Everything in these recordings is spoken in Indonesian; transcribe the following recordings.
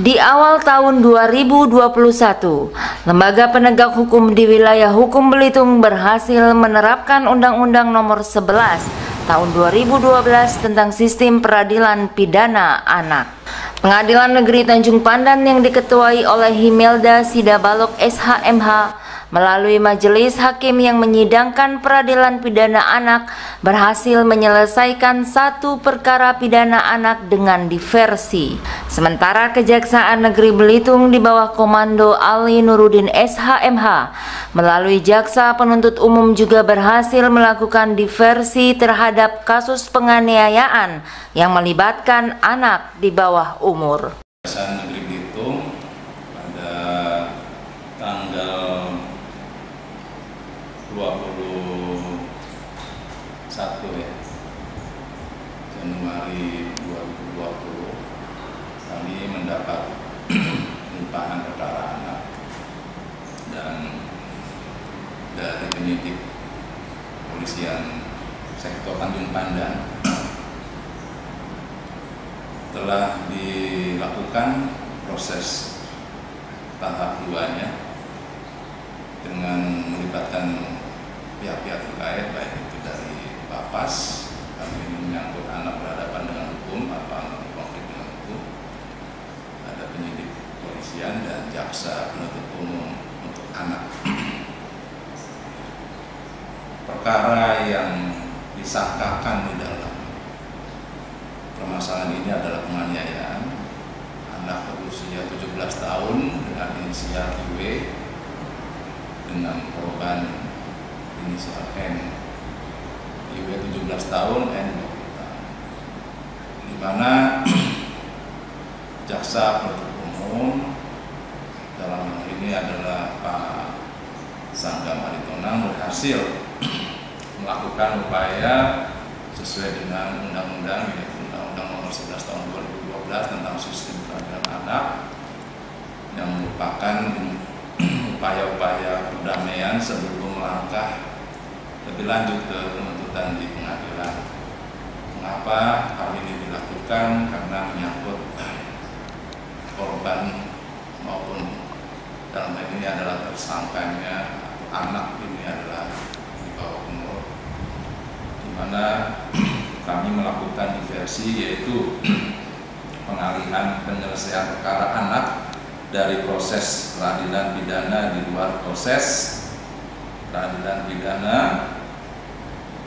Di awal tahun 2021, Lembaga Penegak Hukum di Wilayah Hukum Belitung berhasil menerapkan Undang-Undang Nomor 11 Tahun 2012 tentang Sistem Peradilan Pidana Anak. Pengadilan Negeri Tanjung Pandan yang diketuai oleh Himelda Sidabalok SHMH melalui majelis hakim yang menyidangkan peradilan pidana anak berhasil menyelesaikan satu perkara pidana anak dengan diversi. Sementara Kejaksaan Negeri Belitung di bawah komando Ali Nurudin SHMH melalui Jaksa Penuntut Umum juga berhasil melakukan diversi terhadap kasus penganiayaan yang melibatkan anak di bawah umur. Kejaksaan Negeri Belitung pada tanggal 21 Januari 2020 kami mendapat limpahan perkara anak dan dari penyidik Kepolisian Sektor Tanjung Pandan telah dilakukan proses tahap 2-nya dengan melibatkan pihak-pihak terkait, baik itu dari Bapas, kami ini menyangkut anak berhadapan dengan hukum atau anak konflik dengan hukum, ada penyidik kepolisian dan jaksa penuntut umum untuk anak. Perkara yang disangkakan di dalam permasalahan ini adalah penganiayaan anak berusia 17 tahun dengan inisial IW dengan korban inisial N. IW 17 tahun, N 20 tahun. Di mana jaksa penuntut umum dalam hal ini adalah Pak Sanggam Aritonang berhasil melakukan upaya sesuai dengan undang-undang, yaitu Undang-Undang Nomor 11 Tahun 2012 tentang Sistem Peradilan Anak yang merupakan upaya-upaya perdamaian sebelum melangkah lebih lanjut ke penuntutan di pengadilan. Mengapa hal ini dilakukan? Karena menyangkut korban maupun dalam hal ini adalah tersangkanya atau anak ini adalah di bawah umur, di mana kami melakukan diversi, yaitu pengalihan penyelesaian perkara anak dari proses peradilan pidana di luar proses peradilan pidana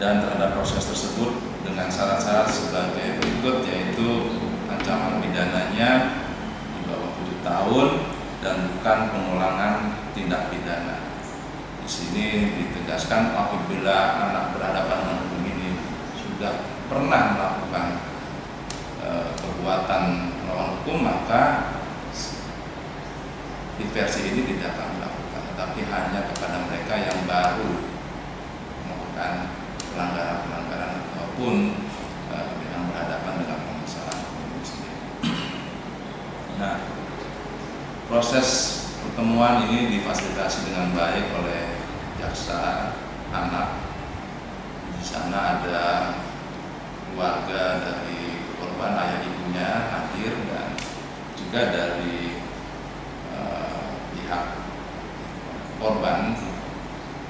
dan terhadap proses tersebut dengan syarat-syarat sebagai berikut, yaitu ancaman pidananya di bawah 7 tahun dan bukan pengulangan tindak pidana. Di sini ditegaskan apabila anak berhadapan dengan hukum ini sudah pernah melakukan perbuatan melawan hukum, maka diversi ini tidak kami lakukan, tetapi hanya kepada mereka yang baru melakukan pelanggaran-pelanggaran ataupun yang berhadapan dengan permasalahan hukum ini sendiri. Nah, proses pertemuan ini difasilitasi dengan baik oleh jaksa anak. Di sana ada keluarga dari korban, ayah ibunya hadir, dan juga dari pihak korban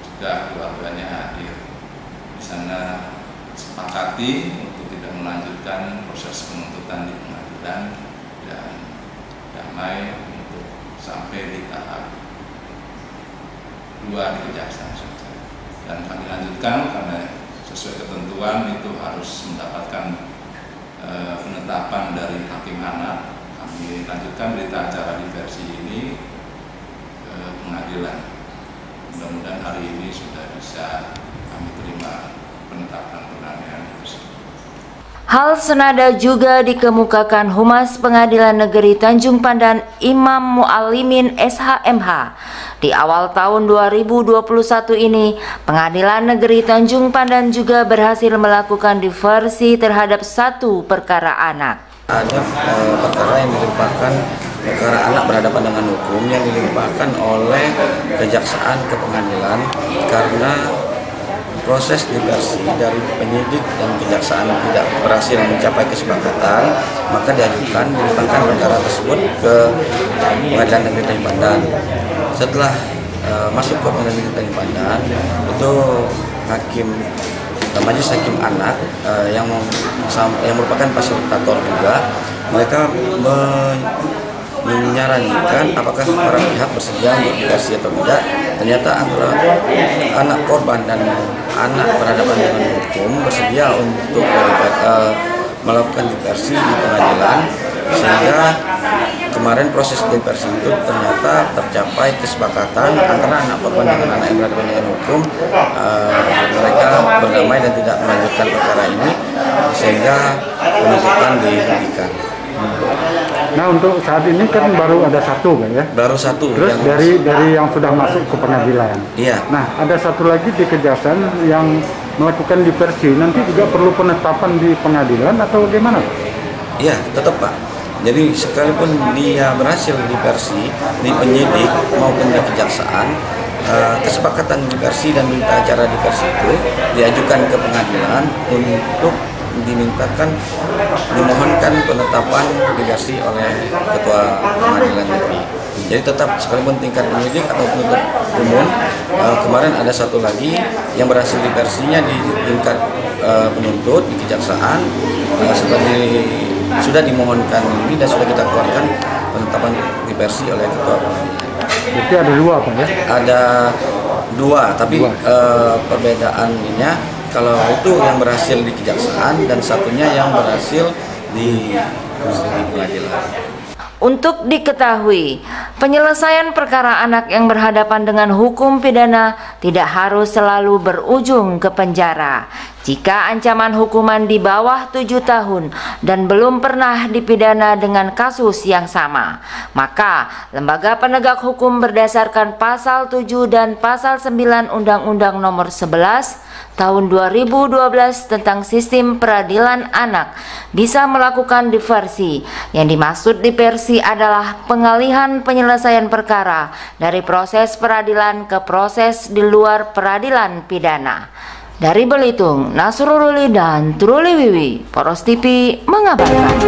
juga keluarganya hadir. Di sana sepakati untuk tidak melanjutkan proses penuntutan di pengadilan dan damai untuk sampai di tahap 2 di kejaksaan saja. Dan kami lanjutkan karena sesuai ketentuan itu harus mendapatkan penetapan dari hakim anak. Kami lanjutkan berita acara diversi ini ke pengadilan. Mudah-mudahan hari ini sudah bisa kami terima penetapan penganiayaan tersebut. Hal senada juga dikemukakan Humas Pengadilan Negeri Tanjung Pandan Imam Mu'alimin SHMH. Di awal tahun 2021 ini, Pengadilan Negeri Tanjung Pandan juga berhasil melakukan diversi terhadap satu perkara anak. Ada perkara yang dilimpahkan, perkara anak berhadapan dengan hukum yang dilimpahkan oleh kejaksaan ke pengadilan karena proses diversi dari penyidik dan kejaksaan tidak berhasil mencapai kesepakatan, maka diajukan dilimpahkan perkara tersebut ke Pengadilan Negeri Tanjung Pandan. Setelah masuk ke Pengadilan Negeri Tanjung Pandan, itu Majelis Hakim Anak yang merupakan fasilitator juga, mereka menyarankan apakah para pihak bersedia untuk diversi atau tidak. Ternyata antara anak korban dan anak berhadapan dengan hukum bersedia untuk melakukan diversi di pengadilan, sehingga kemarin proses diversi itu ternyata tercapai kesepakatan antara anak korban dengan anak yang berhadapan dengan hukum. Mereka berdamai dan tidak melanjutkan perkara ini, sehingga penuntutan dihentikan. Nah, untuk saat ini kan baru ada satu kan ya? Baru satu. Terus dari yang sudah masuk ke pengadilan. Iya. Nah, ada satu lagi di kejaksaan yang melakukan diversi. Nanti juga perlu penetapan di pengadilan atau bagaimana? Iya, tetap Pak. Jadi sekalipun dia berhasil diversi di penyidik maupun di kejaksaan, kesepakatan diversi dan berita acara diversi itu diajukan ke pengadilan untuk dimohonkan penetapan diversi oleh Ketua Pengadilan Negeri. Jadi tetap sekalipun tingkat penyidik atau penuntut umum, kemarin ada satu lagi yang berhasil diversinya di tingkat penuntut di kejaksaan, seperti sudah dimohonkan ini dan sudah kita keluarkan penetapan diversi oleh Ketua Pengadilan. Jadi ada dua Pak ya? Ada dua, tapi perbedaannya kalau itu yang berhasil di kejaksaan dan satunya yang berhasil di pengadilan. Untuk diketahui, penyelesaian perkara anak yang berhadapan dengan hukum pidana tidak harus selalu berujung ke penjara. Jika ancaman hukuman di bawah 7 tahun dan belum pernah dipidana dengan kasus yang sama, maka lembaga penegak hukum berdasarkan pasal 7 dan pasal 9 Undang-Undang Nomor 11 Tahun 2012 tentang Sistem Peradilan Anak bisa melakukan diversi. Yang dimaksud diversi adalah pengalihan penyelesaian perkara dari proses peradilan ke proses di luar peradilan pidana. Dari Belitung, Nasrul Ruli dan Truli Wiwi, Poros TV mengabarkan.